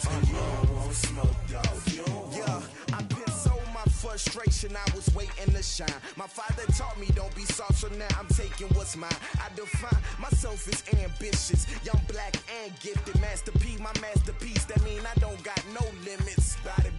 You don't want smoke, dog. Yeah, I been so my frustration, I was waiting to shine. My father taught me don't be soft, so now I'm taking what's mine. I define myself as ambitious, young, black, and gifted. Master P, my masterpiece, that mean I don't got no limits. Bout it,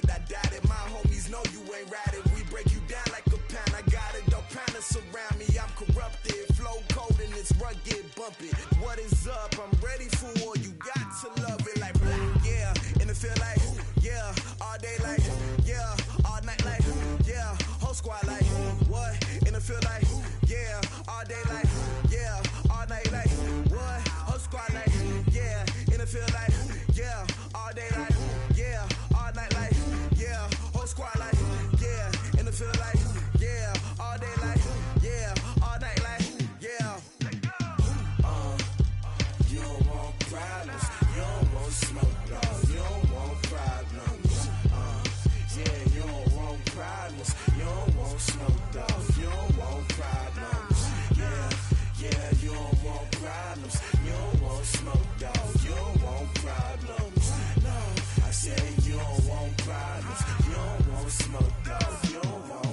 I doubt it. My homies know you ain't ratted. We break you down like a pound. I got it, don't pound us around me. I'm corrupted, flow cold and it's rugged, bumpy. What is up? I'm ready for war. You got to love it like black, yeah. And it feel like, yeah, all day like, yeah, all night like, yeah, whole squad like, what? And it feel like, yeah, all day like, yeah, all night like, what? Whole squad like, yeah, and it feel like, yeah, all day like, yeah, all night like, yeah, whole squad like, yeah, and it feel like, yeah, all day like, yeah, all night like, yeah. You don't want problems, you don't want smoke, dog. You don't want problems. Yeah, you don't want problems, you don't want smoke, dog. You don't want problems. Yeah, you don't want problems, you don't want smoke, dog. You don't want problems. No, I said you don't want problems, you don't want smoke, dog. You don't want.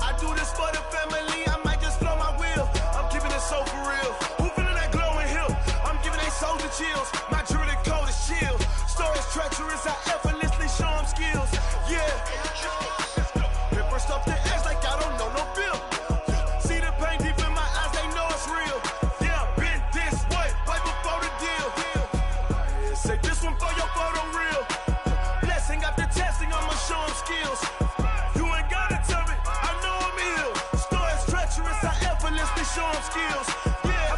I do this for the family, I might just blow my wheel. I'm keeping it so for real. Who feeling that glowing hill? I'm giving they soldier chills. My jewelry cold as chill. Stories treacherous, I effortlessly show them skills. Yeah. Hit first off the edge like I don't know no feel. See the pain deep in my eyes, they know it's real. Yeah, been this way, right before the deal. Say this one for your photo real. Blessing after testing, I'ma show them skills. You ain't gotta tell me, I know I'm ill. Stories treacherous, I effortlessly show them skills. Yeah,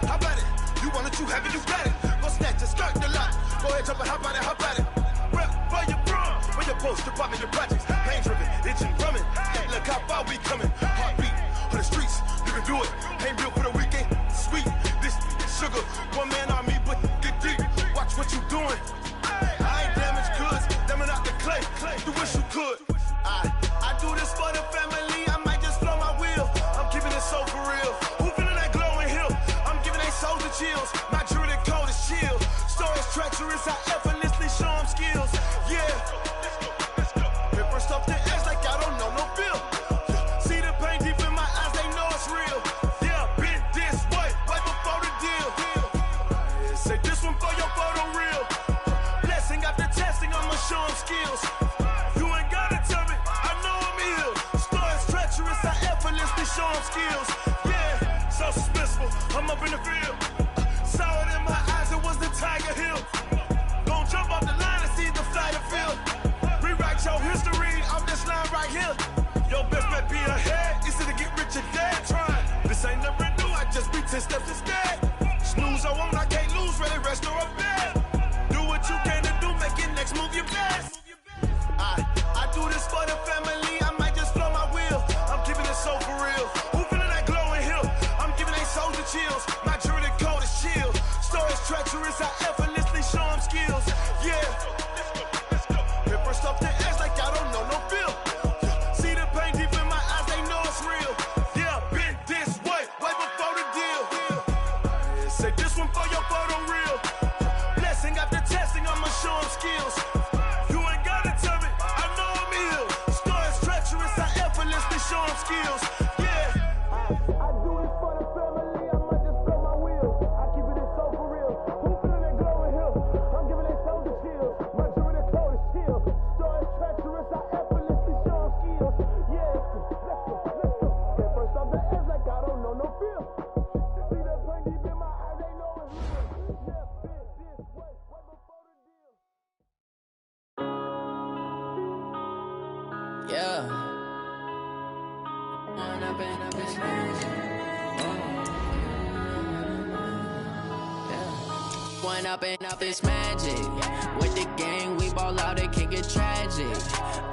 how about it? You want it, you have it, you got it. Go snatch it, skirt the lot. Go ahead, jump it, how about it? Rep for your brum, for your post, your pop, and your projects. Pain driven, itching, drumming. Hey, look how far we coming. Heartbeat on the streets, you can do it. Ain't built for the weekend, sweet. This sugar, one man army, but get deep. Watch what you doing. I ain't damaged goods, damning out the clay. You wish you could. I do this for the family, I might just blow my wheel. I'm keeping it so for real. Who feeling that glowing hill? I'm giving they soldier chills. My jewelry cold as chill. Stories treacherous, I effortlessly show them skills. Yeah. Hit first off the edge like I don't know no feel. See the pain deep in my eyes, they know it's real. Yeah, been this way, right before the deal. Say this one for your photo real. Blessing after testing, I'ma show them skills. You ain't gotta tell me, I know I'm ill. Stories treacherous, I effortlessly show them skills. Yeah, so suspenseful, I'm up in the field. Saw it in my eyes, it was the Tiger Hill. Gon' jump off the line and see the flight of field. Rewrite your history off this line right here. Your best bet be ahead, easy to get rich or dead trying. This ain't never new, I just be 10 steps instead. Snooze I won't, I can't lose, ready, rest or a bed. Do what you can to do, make your next move your best. I do this for the family, I might just blow my wheel. I'm keeping it so for real. Who feeling that glowing hill? I'm giving they soldier chills. My jewelry cold as chill. Stories treacherous, I effortlessly show them skills. Yeah. Hit first off the edge like I don't know no feel. See the pain deep in my eyes, they know it's real. Yeah, been this way, right before the deal. Say this one for your photo real. Blessing after testing, I'ma show them skills. You ain't gotta tell me, I know I'm ill. Stories treacherous, I effortlessly show them skills. Yeah. I do this for the family, I might just blow my wheel. I keep it so for real. Who feeling that glowing hill? I'm giving it soldier chills. My jewelry cold as chill. Stories treacherous, I effortlessly show them skills. Yeah, let's go. Get first off the edge like I don't know no feel. See the pain deep in my eyes, they know it's real. Yeah, been this way, right before the deal. Yeah. When I've been up this When up and up, it's magic. With the gang, we ball out, it can get tragic.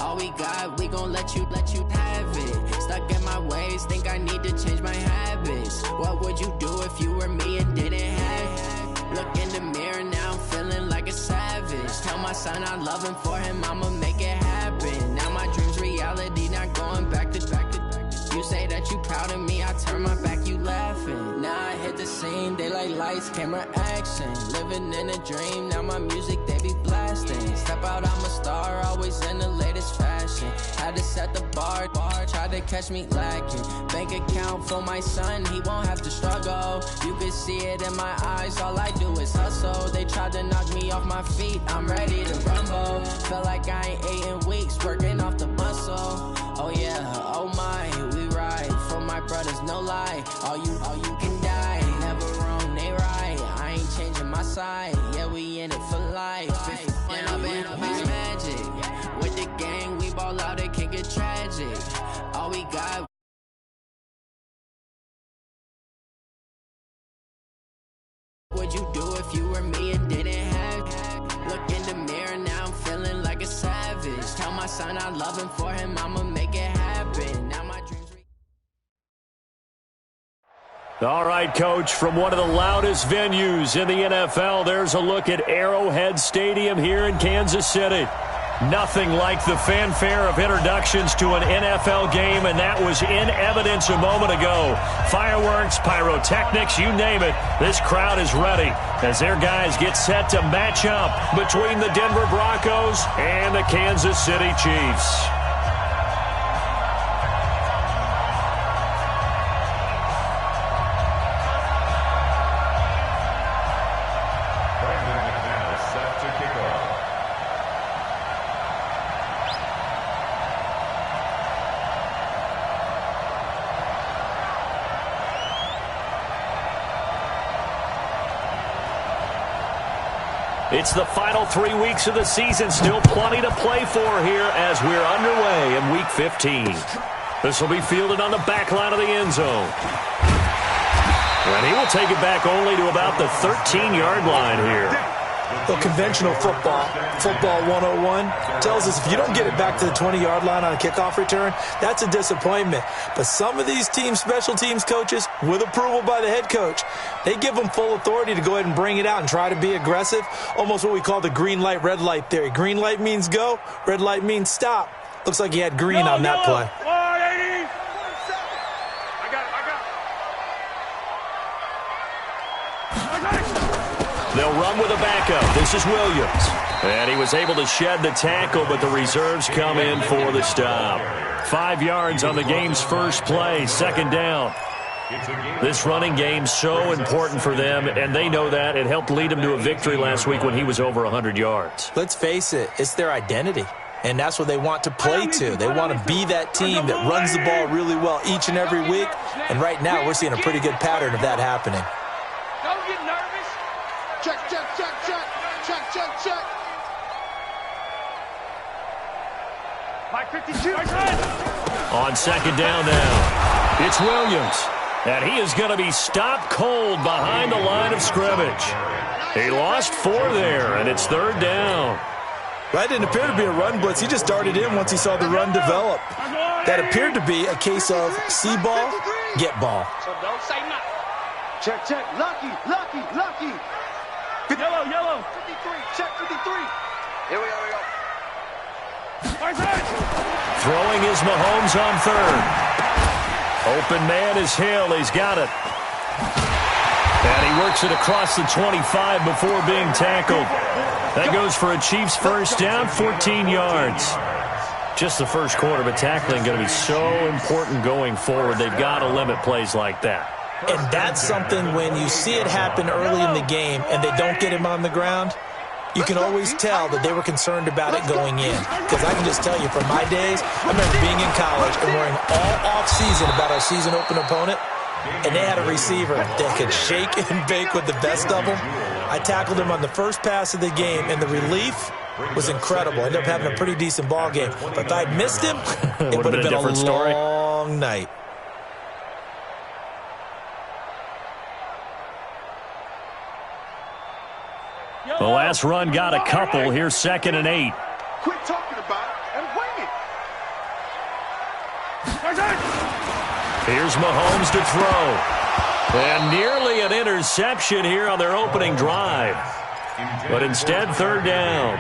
All All we got, we gon' let you have it. Stuck in my ways, think I need to change my habits. What would you do if you were me and didn't have? Look in the mirror now, I'm feeling like a savage. Tell my son I love him, for him I'ma make it happen. Now my dream's reality, not going back to. You say that you proud of me, I turn my back, you laughing. Now I hit the scene, daylight lights, camera action. Living in a dream, now my music they be blasting. Step out, I'm a star, always in the latest fashion. Had to set the bar, tried to catch me lacking. Bank account for my son, he won't have to struggle. You can see it in my eyes, all I do is hustle. They tried to knock me off my feet, I'm ready to rumble. Felt like I ain't ate in weeks, working off the muscle. Oh yeah, oh my, we ride for my brothers, no lie. All you can die, never wrong, they right. I ain't changing my side, yeah, we in it for life. And I've been magic with the gang, we ball out, it can get tragic. All we got. What would you do if you were me and didn't have? Look in the mirror now, I'm feeling like a savage. Tell my son I love him, for him I'ma make it happen. Now my dreams. All right, Coach, from one of the loudest venues in the NFL, there's a look at Arrowhead Stadium here in Kansas City. Nothing like the fanfare of introductions to an NFL game, and that was in evidence a moment ago. Fireworks, pyrotechnics, you name it. This crowd is ready as their guys get set to match up between the Denver Broncos and the Kansas City Chiefs. It's the final 3 weeks of the season. Still plenty to play for here as we're underway in Week 15. This will be fielded on the back line of the end zone. And he will take it back only to about the 13-yard line here. Well, conventional football 101, tells us if you don't get it back to the 20-yard line on a kickoff return, that's a disappointment. But some of these special teams coaches, with approval by the head coach, they give them full authority to go ahead and bring it out and try to be aggressive, almost what we call the green light, red light theory. Green light means go, red light means stop. Looks like he had green on that play. They'll run with a backup. This is Williams. And he was able to shed the tackle, but the reserves come in for the stop. 5 yards on the game's first play, second down. This running game so important for them, and they know that. It helped lead them to a victory last week when he was over 100 yards. Let's face it, it's their identity. And that's what they want to play to. They want to be that team that runs the ball really well each and every week. And right now, we're seeing a pretty good pattern of that happening. Don't get nervous. Check, check, check, check. Check, check, check. Mike 52. On second down now, it's Williams. And he is going to be stopped cold behind the line of scrimmage. He lost 4 there, and it's third down. That didn't appear to be a run blitz. He just darted in once he saw the run develop. That appeared to be a case of see ball, get ball. So don't say nothing. Check, check. Lucky, lucky, lucky. Yellow, yellow. 53. Check 53. Here we go. Throwing is Mahomes on third. Open man is Hill. He's got it. And he works it across the 25 before being tackled. That goes for a Chiefs first down, 14 yards. Just the first quarter, but tackling going to be so important going forward. They've got to limit plays like that. And that's something when you see it happen early in the game and they don't get him on the ground, you can always tell that they were concerned about it going in. Because I can just tell you from my days, I remember being in college and worrying all off-season about our season open opponent, and they had a receiver that could shake and bake with the best of them. I tackled him on the first pass of the game, and the relief was incredible. I ended up having a pretty decent ball game. But if I'd missed him, it would have been a long night. The last run got a couple. Here's 2nd and 8. Quit talking about it and wing it. Here's Mahomes to throw. And nearly an interception here on their opening drive. But instead, third down.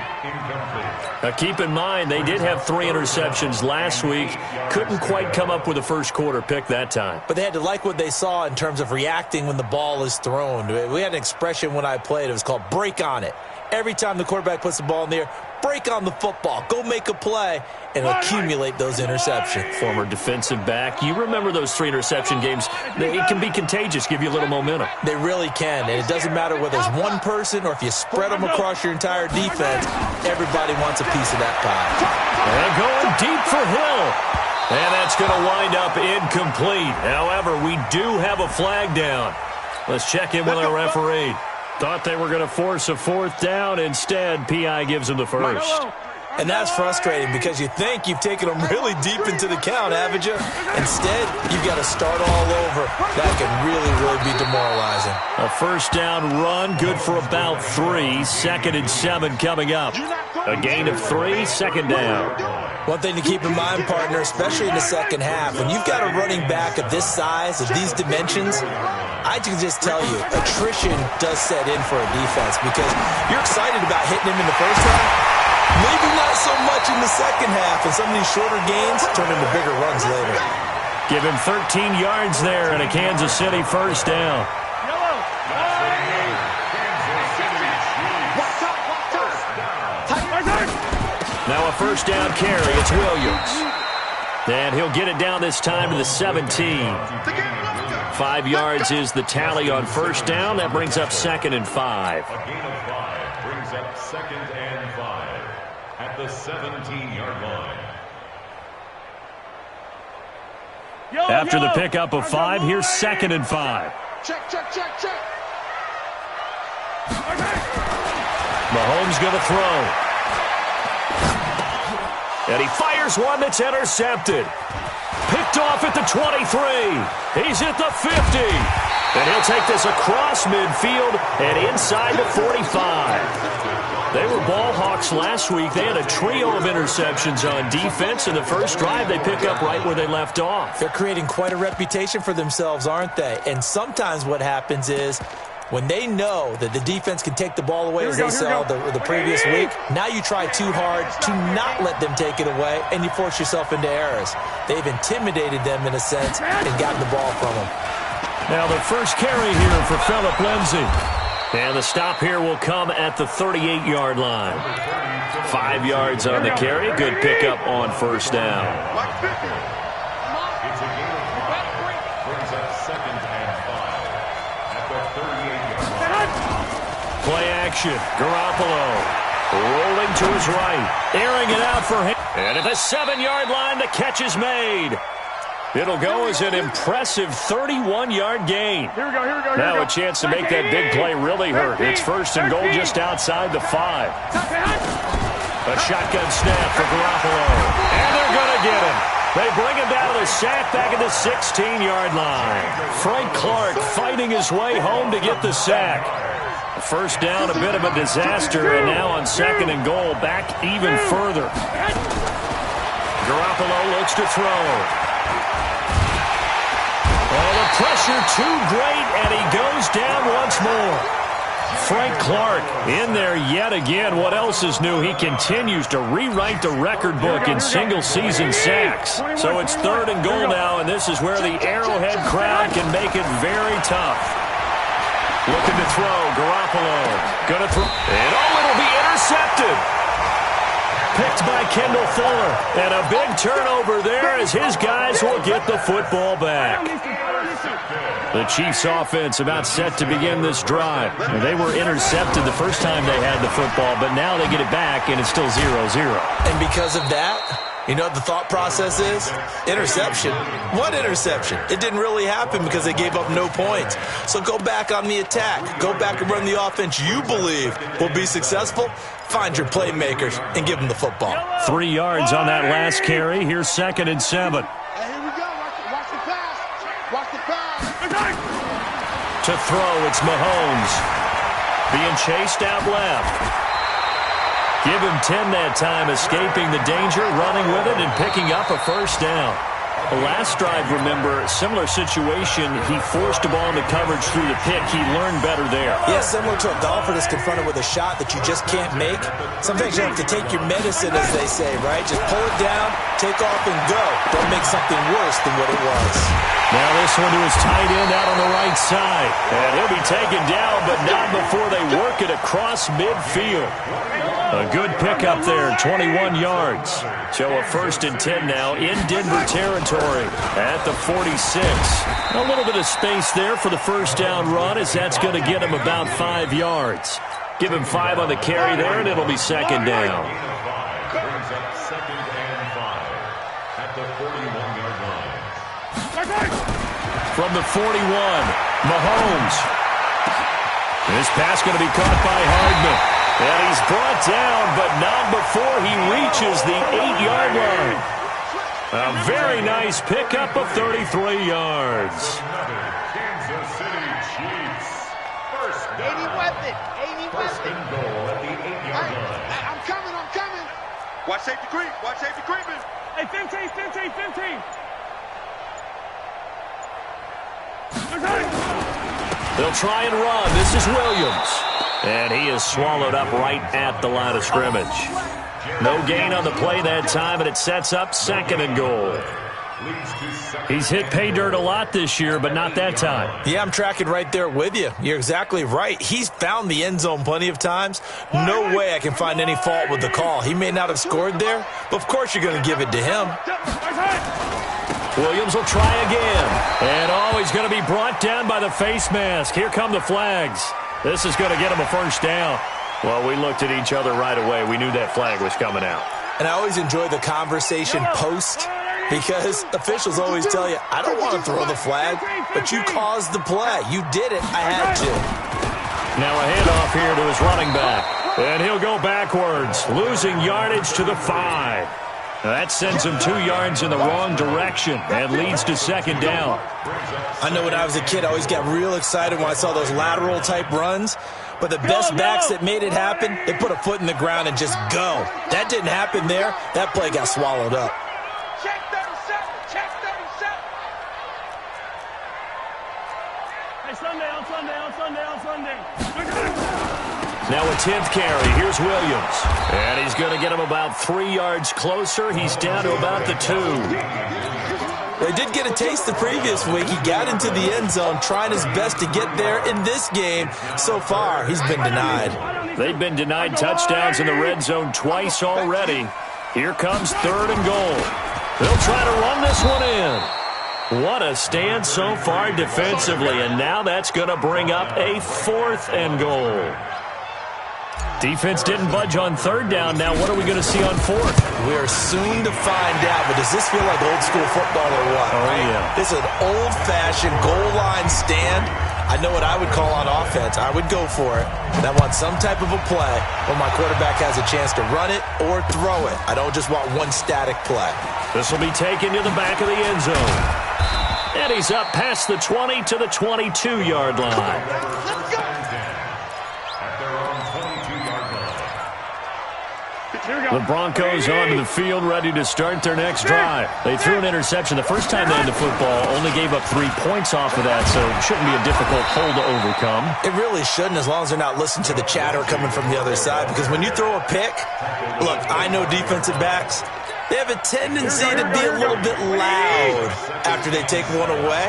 Now, keep in mind, they did have 3 interceptions last week. Couldn't quite come up with a first quarter pick that time. But they had to like what they saw in terms of reacting when the ball is thrown. We had an expression when I played. It was called break on it. Every time the quarterback puts the ball in the air, break on the football. Go make a play and accumulate those interceptions. Former defensive back. You remember those 3 interception games. It can be contagious, give you a little momentum. They really can, and it doesn't matter whether it's one person or if you spread them across your entire defense. Everybody wants a piece of that pie. And going deep for Hill. And that's going to wind up incomplete. However, we do have a flag down. Let's check in with our referee. Thought they were going to force a 4th down. Instead, P.I. gives them the first. And that's frustrating because you think you've taken them really deep into the count, haven't you? Instead, you've got to start all over. That can really be demoralizing. A first down run, good for about 3. 2nd and 7 coming up. A gain of 3, 2nd down. One thing to keep in mind, partner, especially in the second half, when you've got a running back of this size, of these dimensions, I can just tell you, attrition does set in for a defense because you're excited about hitting him in the first half. Maybe not so much in the second half, and some of these shorter gains turn into bigger runs later. Give him 13 yards there and a Kansas City first down. Now a first down carry. It's Williams. And he'll get it down this time to the 17. 5 yards is the tally on first down. That brings up 2nd and 5. A gain of 5 brings up 2nd and 5 at the 17-yard line. After the pickup of 5, here's 2nd and 5. Check, check, check, check. Mahomes going to throw. And he fires one that's intercepted. Picked off at the 23. He's at the 50. And he'll take this across midfield and inside the 45. They were ball hawks last week. They had a trio of interceptions on defense. In the first drive, they pick up right where they left off. They're creating quite a reputation for themselves, aren't they? And sometimes what happens is when they know that the defense can take the ball away as they saw the previous week, now you try too hard to not let them take it away, and you force yourself into errors. They've intimidated them in a sense and gotten the ball from them. Now the first carry here for Phillip Lindsay. And the stop here will come at the 38-yard line. 5 yards on the carry. Good pickup on first down. It's a gain of 5. Brings up 2nd and 5 at the 38-yard line. Play action. Garoppolo rolling to his right. Airing it out for him. And at the 7-yard line, the catch is made. It'll go as an impressive 31-yard gain. Here we go. Now a chance to make that big play really hurt. It's 1st and goal just outside the 5. A shotgun snap for Garoppolo. And they're going to get him. They bring him down to the sack back at the 16-yard line. Frank Clark fighting his way home to get the sack. First down, a bit of a disaster, and now on 2nd and goal, back even further. Garoppolo looks to throw. Oh, the pressure too great, and he goes down once more. Frank Clark in there yet again. What else is new? He continues to rewrite the record book in single-season sacks. So it's 3rd and goal now, and this is where the Arrowhead crowd can make it very tough. Looking to throw. Garoppolo. Gonna throw. And it'll be intercepted. Picked by Kendall Fuller. And a big turnover there as his guys will get the football back. The Chiefs offense about set to begin this drive. And they were intercepted the first time they had the football, but now they get it back, and it's still 0-0. And because of that, you know what the thought process is? Interception. What interception? It didn't really happen because they gave up no points. So go back on the attack. Go back and run the offense you believe will be successful. Find your playmakers and give them the football. 3 yards on that last carry. Here's 2nd and 7. Hey, here we go. Watch the pass. Watch the pass. To throw, it's Mahomes. Being chased out left. Give him 10 that time, escaping the danger, running with it, and picking up a first down. Last drive, remember, similar situation. He forced a ball into coverage through the pick. He learned better there. Yeah, similar to a golfer that's confronted with a shot that you just can't make. Sometimes you have to take your medicine, as they say, right? Just pull it down, take off, and go. Don't make something worse than what it was. Now this one to his tight end out on the right side. And he'll be taken down, but not before they work it across midfield. A good pickup there, 21 yards. So a 1st and 10 now in Denver territory at the 46. A little bit of space there for the first down run, as that's going to get him about 5 yards. Give him 5 on the carry there, and it'll be 2nd down. Brings up 2nd and 5 at the 41-yard line. From the 41, Mahomes. This pass going to be caught by Hardman. And he's brought down, but not before he reaches the 8-yard line. A very nice pickup of 33 yards. Kansas City Chiefs. First down. 1st and goal at the 8-yard line. I'm coming. Watch safety creeping. Hey, 15. They'll try and run. This is Williams. And he is swallowed up right at the line of scrimmage. No gain on the play that time, and it sets up 2nd and goal. He's hit pay dirt a lot this year, but not that time. Yeah, I'm tracking right there with you. You're exactly right. He's found the end zone plenty of times. No way I can find any fault with the call. He may not have scored there, but of course you're going to give it to him. Williams will try again. And he's going to be brought down by the face mask. Here come the flags. This is going to get him a 1st down. Well, we looked at each other right away. We knew that flag was coming out. And I always enjoy the conversation post, because officials always tell you, I don't want to throw the flag, but you caused the play. You did it. I had to. Now a handoff here to his running back. And he'll go backwards, losing yardage to the 5. That sends him 2 yards in the wrong direction and leads to 2nd down. I know when I was a kid, I always got real excited when I saw those lateral-type runs. But the best backs that made it happen, they put a foot in the ground and just go. That didn't happen there. That play got swallowed up. Check 37. Hey, Sunday. Now a 10th carry. Here's Williams. And he's going to get him about 3 yards closer. He's down to about the 2. They did get a taste the previous week. He got into the end zone, trying his best to get there in this game. So far, he's been denied. They've been denied touchdowns in the red zone twice already. Here comes 3rd and goal. They'll try to run this one in. What a stand so far defensively, and now that's going to bring up a 4th and goal. Defense didn't budge on 3rd down. Now what are we going to see on 4th? We're soon to find out, but does this feel like old school football or what? Oh, yeah. This is an old-fashioned goal line stand. I know what I would call on offense. I would go for it. And I want some type of a play where my quarterback has a chance to run it or throw it. I don't just want one static play. This will be taken to the back of the end zone. And he's up past the 20 to the 22-yard line. The Broncos onto the field, ready to start their next drive. They threw an interception the first time they had the football, only gave up 3 points off of that, so it shouldn't be a difficult hole to overcome. It really shouldn't, as long as they're not listening to the chatter coming from the other side, because when you throw a pick, look, I know defensive backs, they have a tendency to be a little bit loud after they take one away.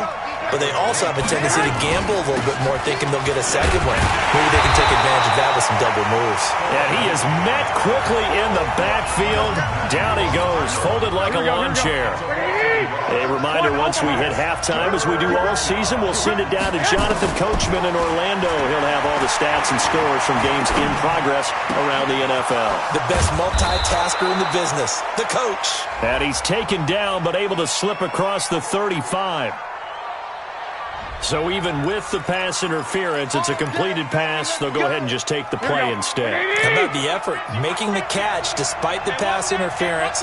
But they also have a tendency to gamble a little bit more, thinking they'll get a second one. Maybe they can take advantage of that with some double moves. And he is met quickly in the backfield. Down he goes, folded like a lawn chair. A reminder, once we hit halftime, as we do all season, we'll send it down to Jonathan Coachman in Orlando. He'll have all the stats and scores from games in progress around the NFL. The best multitasker in the business, the coach. And he's taken down, but able to slip across the 35. So even with the pass interference, it's a completed pass. They'll go ahead and just take the play instead. How about the effort? Making the catch despite the pass interference.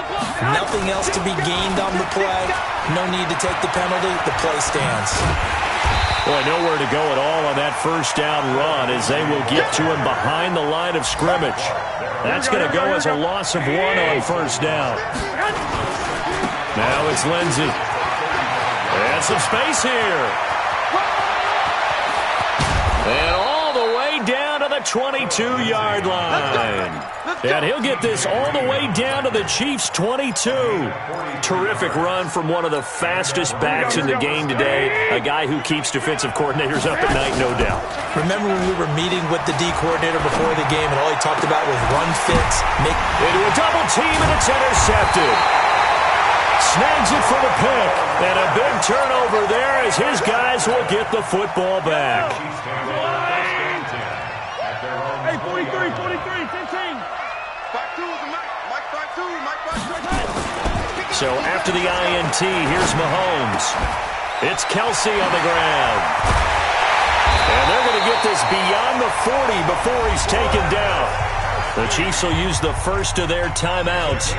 Nothing else to be gained on the play. No need to take the penalty. The play stands. Boy, nowhere to go at all on that first down run, as they will get to him behind the line of scrimmage. That's going to go as a loss of 1 on first down. Now it's Lindsey. And some space here. And all the way down to the 22-yard line. And he'll get this all the way down to the Chiefs' 22. Terrific run from one of the fastest backs in the game today. A guy who keeps defensive coordinators up at night, no doubt. Remember when we were meeting with the D coordinator before the game and all he talked about was run fits? Into a double team, and it's intercepted. Snags it for the pick. And a big turnover there as his guys will get the football back. Hey, 43, 43, 15. So after the INT, here's Mahomes. It's Kelsey on the ground. And they're going to get this beyond the 40 before he's taken down. The Chiefs will use the first of their timeouts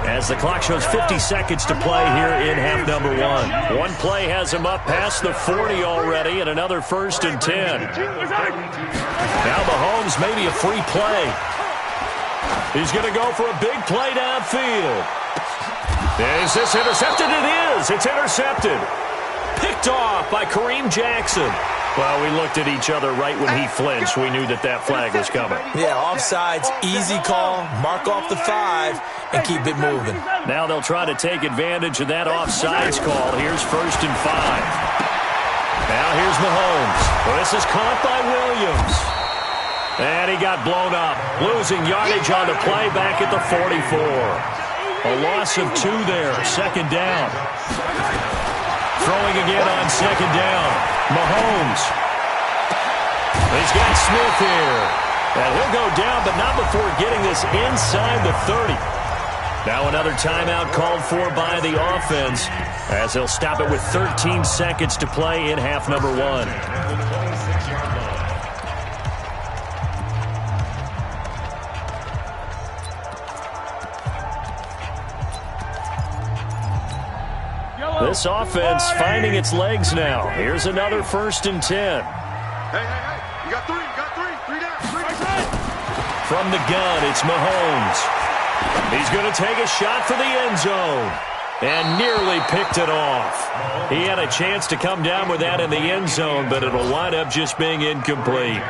as the clock shows 50 seconds to play here in half number one. One play has him up past the 40 already, and another 1st and 10. Now Mahomes, maybe a free play. He's going to go for a big play downfield. Is this intercepted? It is. It's intercepted. Picked off by Kareem Jackson. Well, we looked at each other right when he flinched. We knew that flag was coming. Yeah, offsides, easy call, mark off the 5, and keep it moving. Now they'll try to take advantage of that offsides call. Here's 1st and 5. Now here's Mahomes. Well, this is caught by Williams. And he got blown up, losing yardage on the play back at the 44. A loss of 2 there, 2nd down. Throwing again on 2nd down. Mahomes. He's got Smith here. And he'll go down, but not before getting this inside the 30. Now another timeout called for by the offense as they'll stop it with 13 seconds to play in half number one. This offense finding its legs now. Here's another 1st and 10. Hey. You got 3 down. 3 down. From the gun, it's Mahomes. He's going to take a shot for the end zone. And nearly picked it off. He had a chance to come down with that in the end zone, but it'll wind up just being incomplete.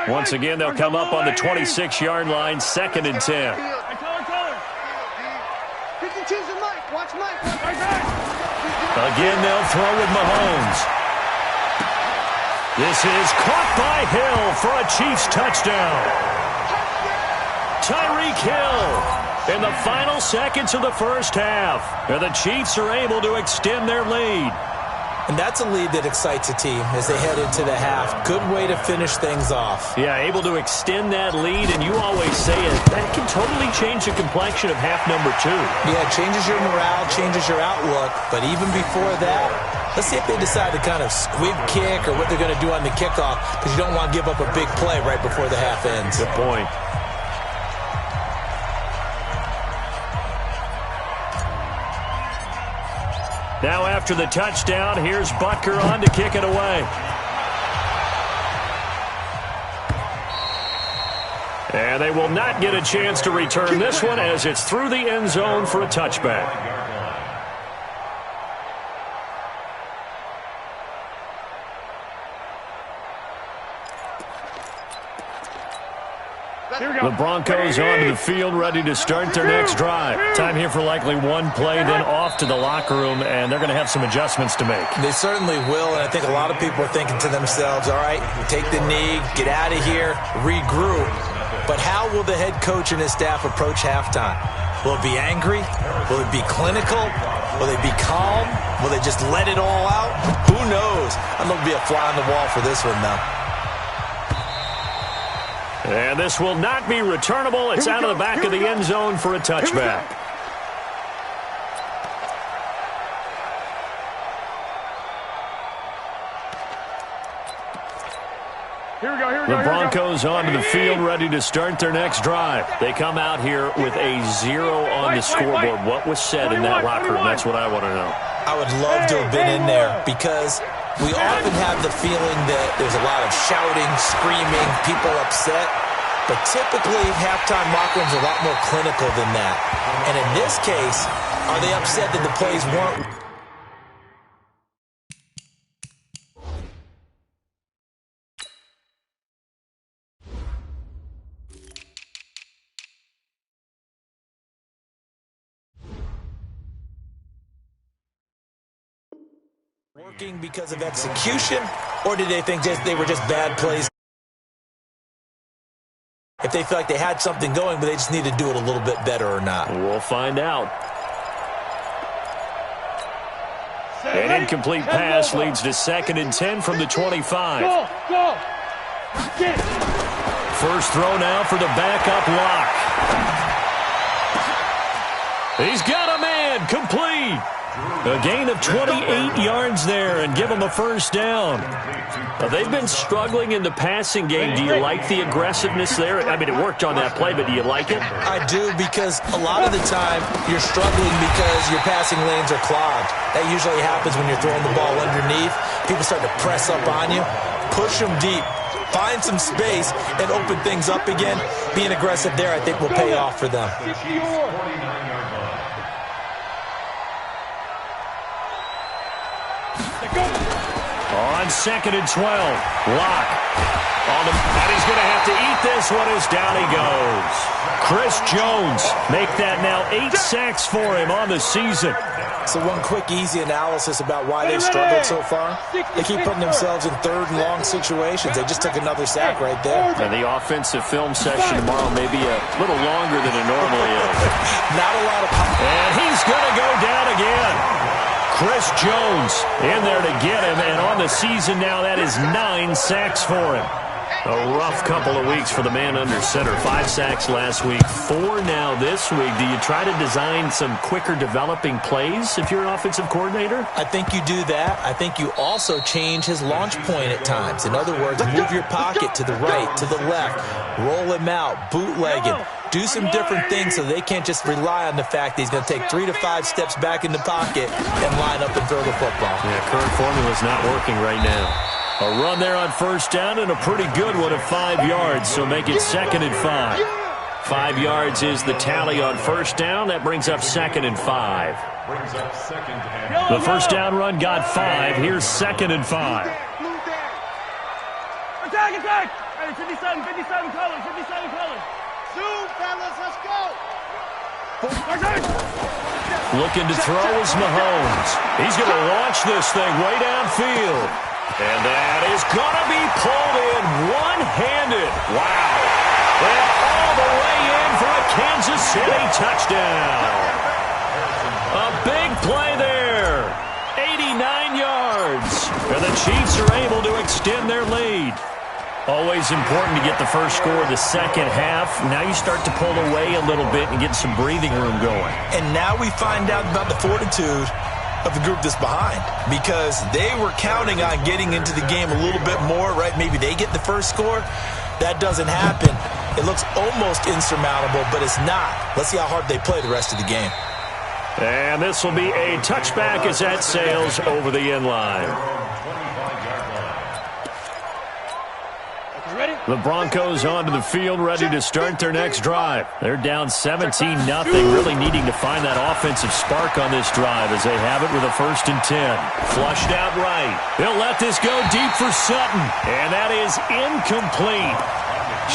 Once again, they'll come up on the 26-yard line, 2nd and 10. Again, they'll throw with Mahomes. This is caught by Hill for a Chiefs touchdown. Tyreek Hill in the final seconds of the first half. And the Chiefs are able to extend their lead. And that's a lead that excites a team as they head into the half. Good way to finish things off. Yeah, able to extend that lead, and you always say it, that can totally change the complexion of half number 2. Yeah, it changes your morale, changes your outlook, but even before that, let's see if they decide to kind of squib kick or what they're going to do on the kickoff, because you don't want to give up a big play right before the half ends. Good point. Now after the touchdown, here's Butker on to kick it away. And they will not get a chance to return this one as it's through the end zone for a touchback. The Broncos onto the field, ready to start their next drive. Time here for likely one play, then off to the locker room, and they're going to have some adjustments to make. They certainly will, and I think a lot of people are thinking to themselves, all right, take the knee, get out of here, regroup. But how will the head coach and his staff approach halftime? Will it be angry? Will it be clinical? Will they be calm? Will they just let it all out? Who knows? I'm going to be a fly on the wall for this one, though. And this will not be returnable. It's out of the back of the end zone for a touchback. The Broncos onto the field, ready to start their next drive. They come out here with a 0 on the scoreboard. What was said in that locker room? That's what I want to know. I would love to have been in there because we often have the feeling that there's a lot of shouting, screaming, people upset. But typically, halftime locker rooms are a lot more clinical than that. And in this case, are they upset that the plays weren't working because of execution, or did they think they were just bad plays? If they feel like they had something going, but they just need to do it a little bit better or not. We'll find out. An incomplete pass leads to 2nd and 10 from the 25. Go. First throw now for the backup Lock. He's got a man, complete. A gain of 28 yards there and give them a first down. They've been struggling in the passing game. Do you like the aggressiveness there? I mean, it worked on that play, but do you like it? I do, because a lot of the time you're struggling because your passing lanes are clogged. That usually happens when you're throwing the ball underneath. People start to press up on you. Push them deep. Find some space and open things up again. Being aggressive there, I think, will pay off for them. On 2nd and 12, Lock. And he's going to have to eat this one as down he goes. Chris Jones make that now 8 sacks for him on the season. So one quick, easy analysis about why they've struggled so far. They keep putting themselves in 3rd and long situations. They just took another sack right there. And the offensive film session tomorrow may be a little longer than it normally is. Not a lot of power. And he's going to go down again. Chris Jones in there to get him, and on the season now, that is 9 sacks for him. A rough couple of weeks for the man under center. 5 sacks last week, 4 now this week. Do you try to design some quicker developing plays if you're an offensive coordinator? I think you do that. I think you also change his launch point at times. In other words, move your pocket to the right, to the left, roll him out, bootleg him. Do some different things so they can't just rely on the fact that he's going to take 3 to 5 steps back in the pocket and line up and throw the football. Yeah, current formula's not working right now. A run there on first down and a pretty good one of 5 yards, so make it 2nd and 5. 5 yards is the tally on first down. That brings up 2nd and 5. The first down run got 5. Here's 2nd and 5. Attack! Hey, 57 colors. Zoom, fellas, let's go. Looking to throw is Mahomes. He's going to launch this thing way downfield. And that is going to be pulled in one-handed. Wow. And all the way in for a Kansas City touchdown. A big play there. 89 yards. And the Chiefs are able to extend their lead. Always important to get the first score of the second half. Now you start to pull away a little bit and get some breathing room going. And now we find out about the fortitude of the group that's behind, because they were counting on getting into the game a little bit more, right? Maybe they get the first score. That doesn't happen. It looks almost insurmountable, but it's not. Let's see how hard they play the rest of the game. And this will be a touchback as that sails over the end line. The Broncos onto the field, ready to start their next drive. They're down 17-0, really needing to find that offensive spark on this drive as they have it with a 1st and 10. Flushed out right. They'll let this go deep for Sutton, and that is incomplete.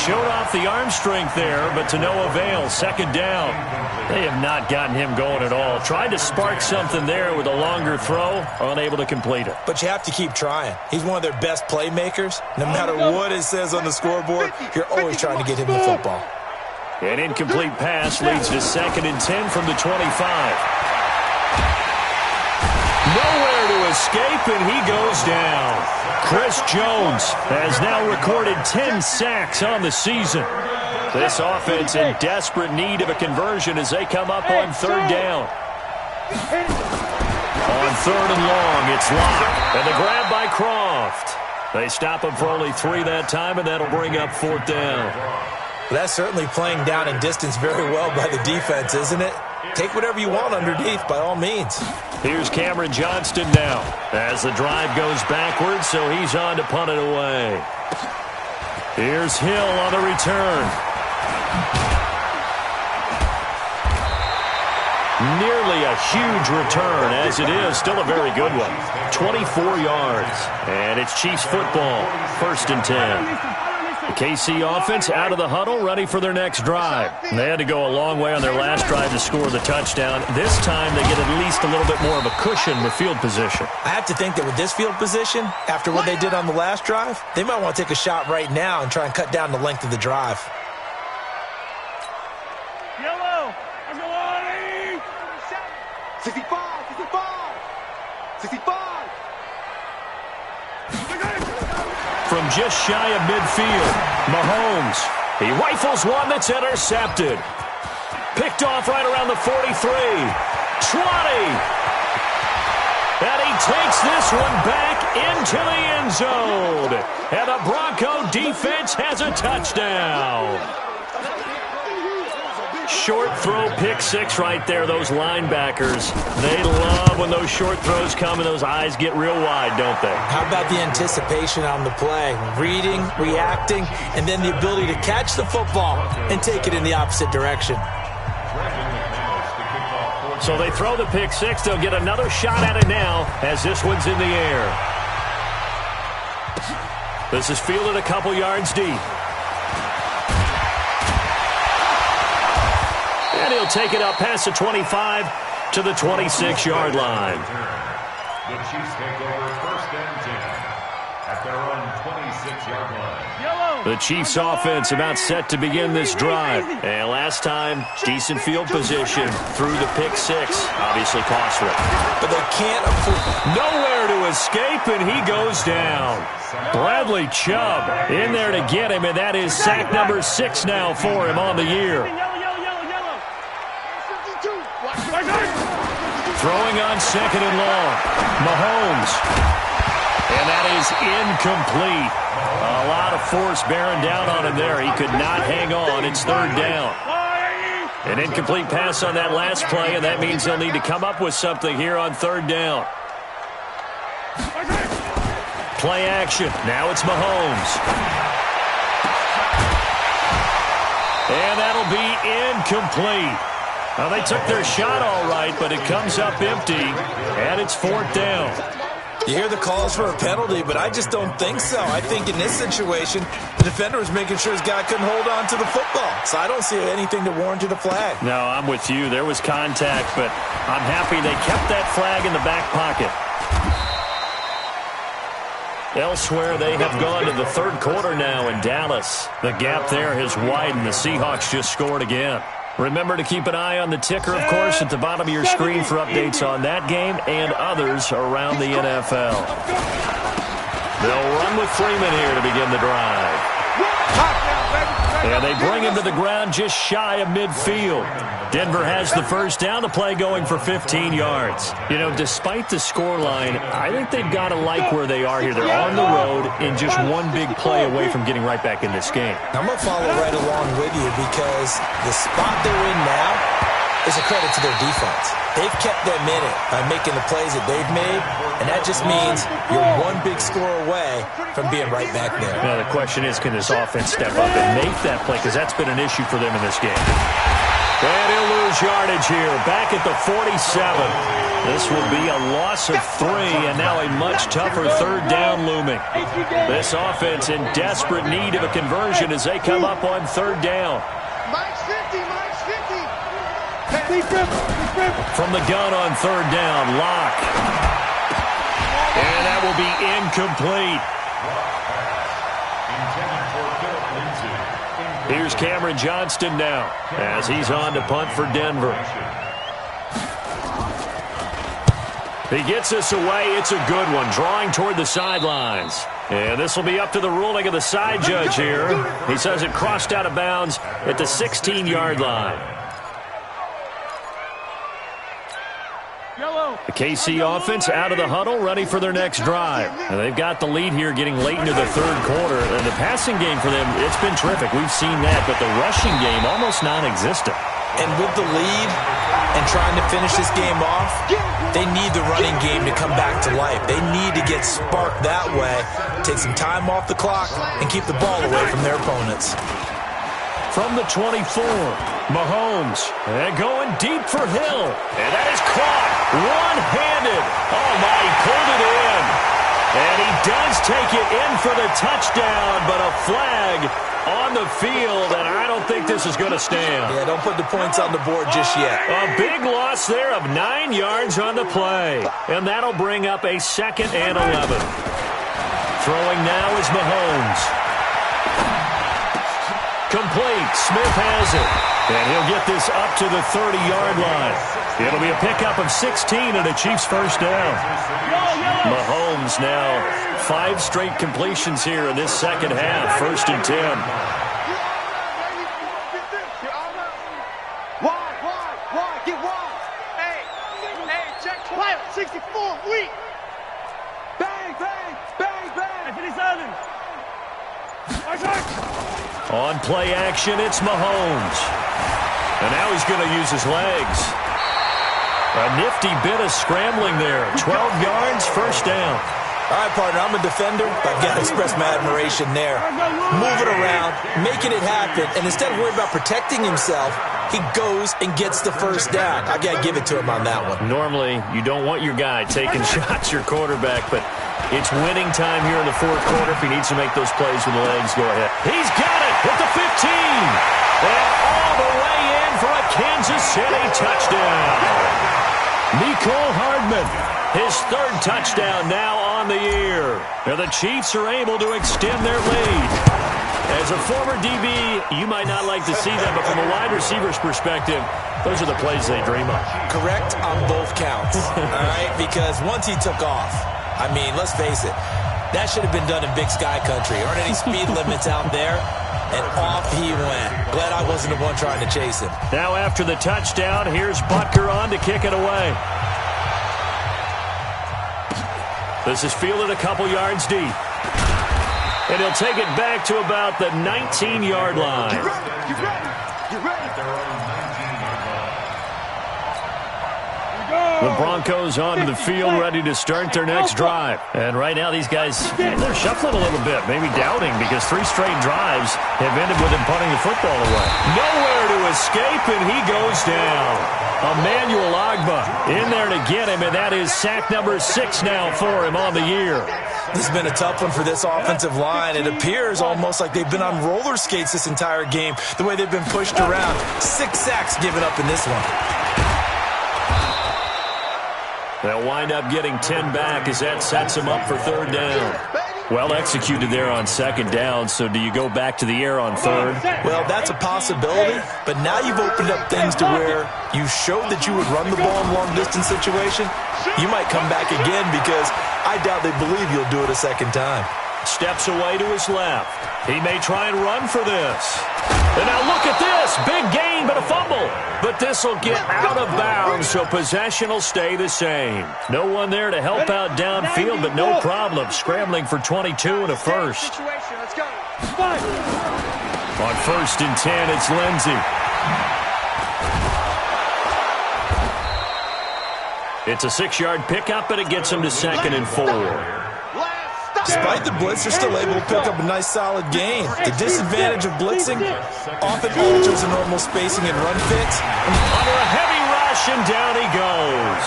Showed off the arm strength there, but to no avail. 2nd down. They have not gotten him going at all. Tried to spark something there with a longer throw, unable to complete it. But you have to keep trying. He's one of their best playmakers. No matter what it says on the scoreboard, you're always trying to get him the football. An incomplete pass leads to 2nd and 10 from the 25. Nowhere to escape, and he goes down. Chris Jones has now recorded 10 sacks on the season. This offense in desperate need of a conversion as they come up on 3rd down. On 3rd and long, it's Lock. And the grab by Croft. They stop him for only 3 that time, and that'll bring up 4th down. Well, that's certainly playing down and distance very well by the defense, isn't it? Take whatever you want underneath, by all means. Here's Cameron Johnston now as the drive goes backwards, so he's on to punt it away. Here's Hill on the return. Nearly a huge return, as it is. Still a very good one. 24 yards. And it's Chiefs football. 1st and 10. The KC offense out of the huddle, ready for their next drive. They had to go a long way on their last drive to score the touchdown. This time they get at least a little bit more of a cushion with field position. I have to think that with this field position, after what they did on the last drive, they might want to take a shot right now and try and cut down the length of the drive. Yellow. Let's go on. 65, 65, 65. From just shy of midfield, Mahomes. He rifles one that's intercepted. Picked off right around the 43. 20. And he takes this one back into the end zone. And the Bronco defense has a touchdown. Short throw, pick six right there, those linebackers. They love when those short throws come and those eyes get real wide, don't they? How about the anticipation on the play? Reading, reacting, and then the ability to catch the football and take it in the opposite direction. So they throw the pick six. They'll get another shot at it now as this one's in the air. This is fielded a couple yards deep. And he'll take it up past the 25 to the 26-yard line. The Chiefs take over 1st and 10 at their own 26-yard line. Yellow. The Chiefs offense about set to begin this drive. And last time, decent field position through the pick six. Obviously costly. But they can't afford Nowhere to escape, and he goes down. Bradley Chubb in there to get him, and that is sack number 6 now for him on the year. Throwing on 2nd and long. Mahomes. And that is incomplete. A lot of force bearing down on him there. He could not hang on. It's 3rd down. An incomplete pass on that last play, and that means they'll need to come up with something here on 3rd down. Play action. Now it's Mahomes. And that'll be incomplete. Well, they took their shot all right, but it comes up empty, and it's 4th down. You hear the calls for a penalty, but I just don't think so. I think in this situation, the defender was making sure his guy couldn't hold on to the football. So I don't see anything to warrant a flag. No, I'm with you. There was contact, but I'm happy they kept that flag in the back pocket. Elsewhere, they have gone to the 3rd quarter now in Dallas. The gap there has widened. The Seahawks just scored again. Remember to keep an eye on the ticker, of course, at the bottom of your screen for updates on that game and others around the NFL. They'll run with Freeman here to begin the drive. And they bring him to the ground just shy of midfield. Denver has the 1st down, the play going for 15 yards. You know, despite the scoreline, I think they've got to like where they are here. They're on the road and just one big play away from getting right back in this game. I'm going to follow right along with you because the spot they're in now is a credit to their defense. They've kept them in it by making the plays that they've made, and that just means you're one big score away from being right back there. Now, the question is, can this offense step up and make that play? Because that's been an issue for them in this game. And he'll lose yardage here, back at the 47. This will be a loss of 3, and now a much tougher 3rd down looming. This offense in desperate need of a conversion as they come up on 3rd down. Mike's 50, Mike's 50. From the gun on 3rd down, Locke. And that will be incomplete. Here's Cameron Johnston now as he's on to punt for Denver. He gets this away. It's a good one, drawing toward the sidelines. And this will be up to the ruling of the side judge here. He says it crossed out of bounds at the 16-yard line. The KC offense out of the huddle, ready for their next drive. And they've got the lead here getting late into the 3rd quarter. And the passing game for them, it's been terrific. We've seen that, but the rushing game almost non-existent. And with the lead and trying to finish this game off, they need the running game to come back to life. They need to get sparked that way, take some time off the clock, and keep the ball away from their opponents. From the 24, Mahomes, and going deep for Hill. And that is caught one-handed. Oh, my, he pulled it in. And he does take it in for the touchdown, but a flag on the field, and I don't think this is going to stand. Yeah, don't put the points on the board just yet. A big loss there of 9 yards on the play, and that'll bring up a 2nd and 11. Throwing now is Mahomes. Complete. Smith has it, and he'll get this up to the 30-yard line. It'll be a pickup of 16 and a Chiefs first down. Mahomes now 5 straight completions here in this second half. 1st and 10. Wide, get wide. Hey, check. Quiet, 64, weak. Bang. On play action, it's Mahomes. And now he's going to use his legs. A nifty bit of scrambling there. 12 yards, first down. All right, partner, I'm a defender, but I've got to express my admiration there. Moving around, making it happen, and instead of worrying about protecting himself, he goes and gets the first down. I got to give it to him on that one. Normally, you don't want your guy taking shots, your quarterback, but it's winning time here in the 4th quarter. If he needs to make those plays with the legs, go ahead. He's got it at the 15. And all the way in for a Kansas City touchdown. Mecole Hardman, his 3rd touchdown now on the year. And the Chiefs are able to extend their lead. As a former DB, you might not like to see that, but from a wide receiver's perspective, those are the plays they dream of. Correct on both counts, all right? Because once he took off, I mean, let's face it, that should have been done in Big Sky Country. Aren't any speed limits out there? And off he went. Glad I wasn't the one trying to chase him. Now after the touchdown, here's Butker on to kick it away. This is fielded a couple yards deep. And he'll take it back to about the 19-yard line. Get ready. The Broncos onto the field, ready to start their next drive. And right now, these guys, they're shuffling a little bit, maybe doubting, because 3 straight drives have ended with him punting the football away. Nowhere to escape, and he goes down. Emmanuel Ogbah in there to get him, and that is sack number 6 now for him on the year. This has been a tough one for this offensive line. It appears almost like they've been on roller skates this entire game, the way they've been pushed around. 6 sacks given up in this one. They'll wind up getting 10 back as that sets them up for 3rd down. Well executed there on 2nd down, so do you go back to the air on 3rd? Well, that's a possibility, but now you've opened up things to where you showed that you would run the ball in long-distance situation. You might come back again because I doubt they believe you'll do it a 2nd time. Steps away to his left. He may try and run for this. And now look at this. Big gain, but a fumble. But this will get out of bounds, so possession will stay the same. No one there to help out downfield, but no problem. Scrambling for 22 and a first. Let's go. On 1st and 10, it's Lindsey. It's a 6-yard pickup, and it gets him to 2nd and 4. Despite the blitz, they're still able to pick up a nice solid gain. The disadvantage of blitzing often alters the normal spacing and run fits. Under a heavy rush, and down he goes.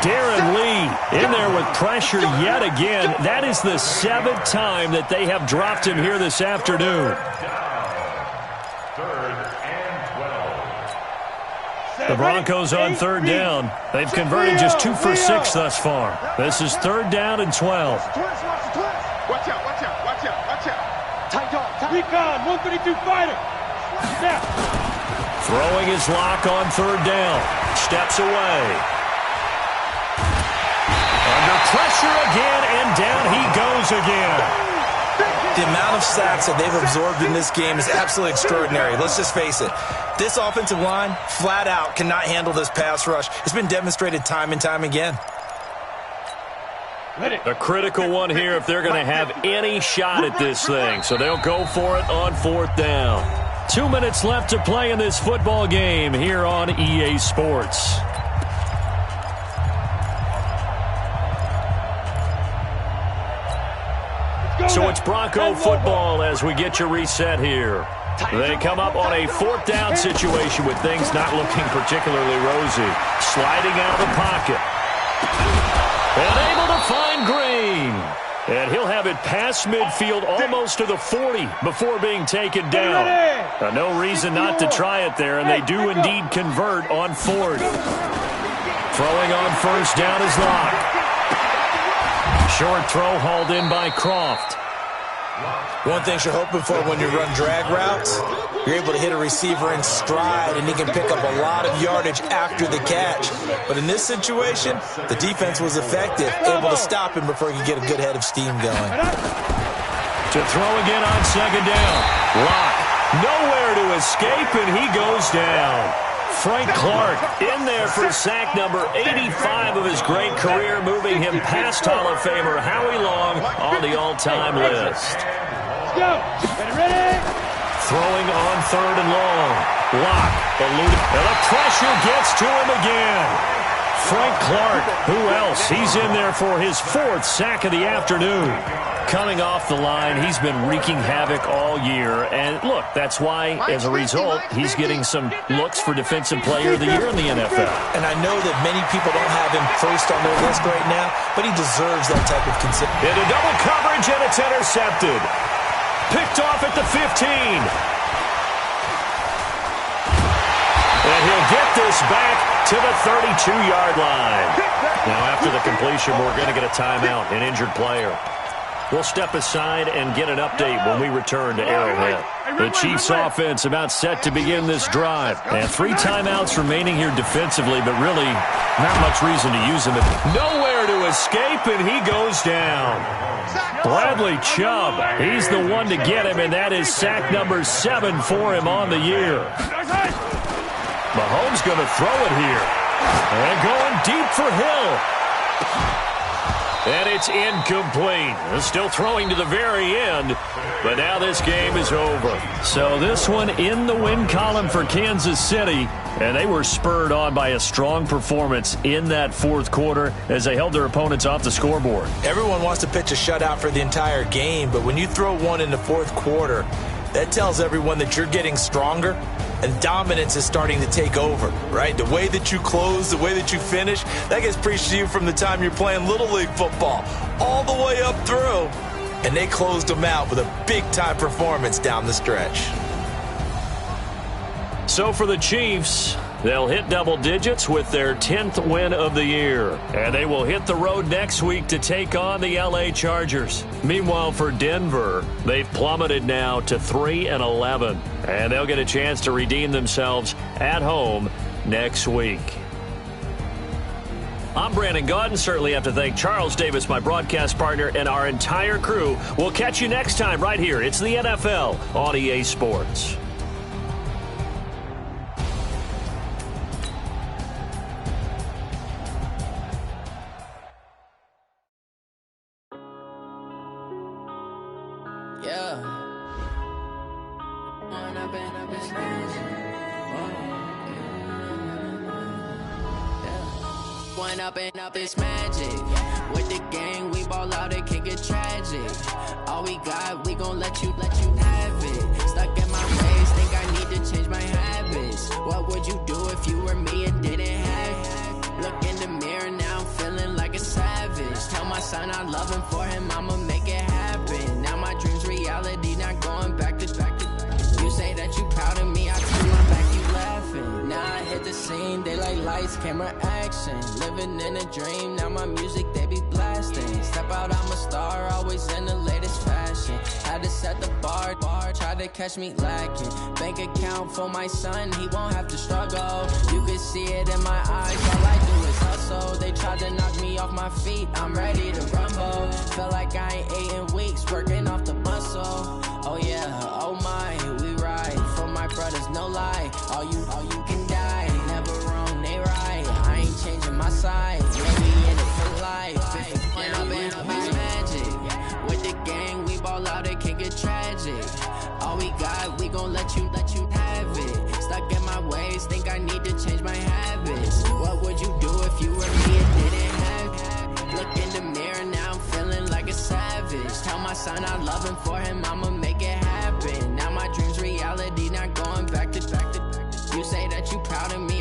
Darren Lee in there with pressure yet again. That is the 7th time that they have dropped him here this afternoon. 3rd and 12. The Broncos on 3rd down. They've converted just 2 for 6 thus far. This is 3rd down and 12. Watch out. Tight dog. Recon, 132 fighter. Snap. Throwing his lock on 3rd down. Steps away. Under pressure again, and down he goes again. The amount of sacks that they've absorbed in this game is absolutely extraordinary. Let's just face it. This offensive line, flat out, cannot handle this pass rush. It's been demonstrated time and time again. A critical one here if they're going to have any shot at this thing. So they'll go for it on 4th down. 2 minutes left to play in this football game here on EA Sports. So it's Bronco football as we get you reset here. They come up on a 4th down situation with things not looking particularly rosy. Sliding out of the pocket. And able to find Green. And he'll have it past midfield almost to the 40 before being taken down. No reason not to try it there, and they do indeed convert on 4th. Throwing on 1st down is Locke. Short throw hauled in by Croft. One thing you're hoping for when you run drag routes, you're able to hit a receiver in stride, and he can pick up a lot of yardage after the catch. But in this situation, the defense was effective, able to stop him before he could get a good head of steam going. To throw again on 2nd down. Locke nowhere to escape, and he goes down. Frank Clark in there for sack number 85 of his great career, moving him past Hall of Famer Howie Long on the all-time list. Ready? Throwing on 3rd and long. Locke eluded. And the pressure gets to him again. Frank Clark, who else? He's in there for his 4th sack of the afternoon. Coming off the line, he's been wreaking havoc all year. And look, that's why, as a result, he's getting some looks for Defensive Player of the Year in the NFL. And I know that many people don't have him first on their list right now, but he deserves that type of consideration. Into double coverage, and it's intercepted. Picked off at the 15. And he'll get this back to the 32-yard line. Now, after the completion, we're going to get a timeout, an injured player. We'll step aside and get an update when we return to Arrowhead. The Chiefs offense about set to begin this drive. And 3 timeouts remaining here defensively, but really not much reason to use them. Nowhere to escape, and he goes down. Bradley Chubb, he's the one to get him, and that is sack number 7 for him on the year. Mahomes going to throw it here. And going deep for Hill. And it's incomplete. Still throwing to the very end, but now this game is over. So this one in the win column for Kansas City, and they were spurred on by a strong performance in that 4th quarter as they held their opponents off the scoreboard. Everyone wants to pitch a shutout for the entire game, but when you throw one in the 4th quarter, that tells everyone that you're getting stronger and dominance is starting to take over, right? The way that you close, the way that you finish, that gets preached to you from the time you're playing Little League football all the way up through. And they closed them out with a big-time performance down the stretch. So for the Chiefs, they'll hit double digits with their 10th win of the year. And they will hit the road next week to take on the LA Chargers. Meanwhile, for Denver, they've plummeted now to 3-11. And they'll get a chance to redeem themselves at home next week. I'm Brandon Gaudin. Certainly have to thank Charles Davis, my broadcast partner, and our entire crew. We'll catch you next time right here. It's the NFL on EA Sports. Up this magic with the gang, we ball out, it can get tragic. All we got, we gon' let you have it. Stuck in my ways, think I need to change my habits. What would you do if you were me and didn't have it? Look in the mirror, now I'm feeling like a savage. Tell my son I love him, for him I'ma make it happen. Now my dream's reality, not going back to back. You say that you proud of me, I turn my back, you laughing. Now I hit the scene, they like lights, camera, action. Living in a dream, now my music they be blasting. Step out, I'm a star, always in the latest fashion. Had to set the bar, try to catch me lacking. Bank account for my son, he won't have to struggle. You can see it in my eyes, all I do is hustle. They tried to knock me off my feet, I'm ready to rumble. Feel like I ain't ate in weeks, working off the muscle. Oh yeah, oh my, we ride for my brothers, no lie. All you can die, never wrong, they right. I ain't changing my side, yeah, we in it for life. If up it's magic. With the gang, we ball out, it can get tragic. All we got, we gon' let you Stuck in my ways, think I need to change my habits. What would you do if you were me and didn't have it? Look in the mirror, now I'm feeling like a savage. Tell my son I love him, for him I'ma make it happen. Now my dream's reality, not going back to. You say that you proud of me,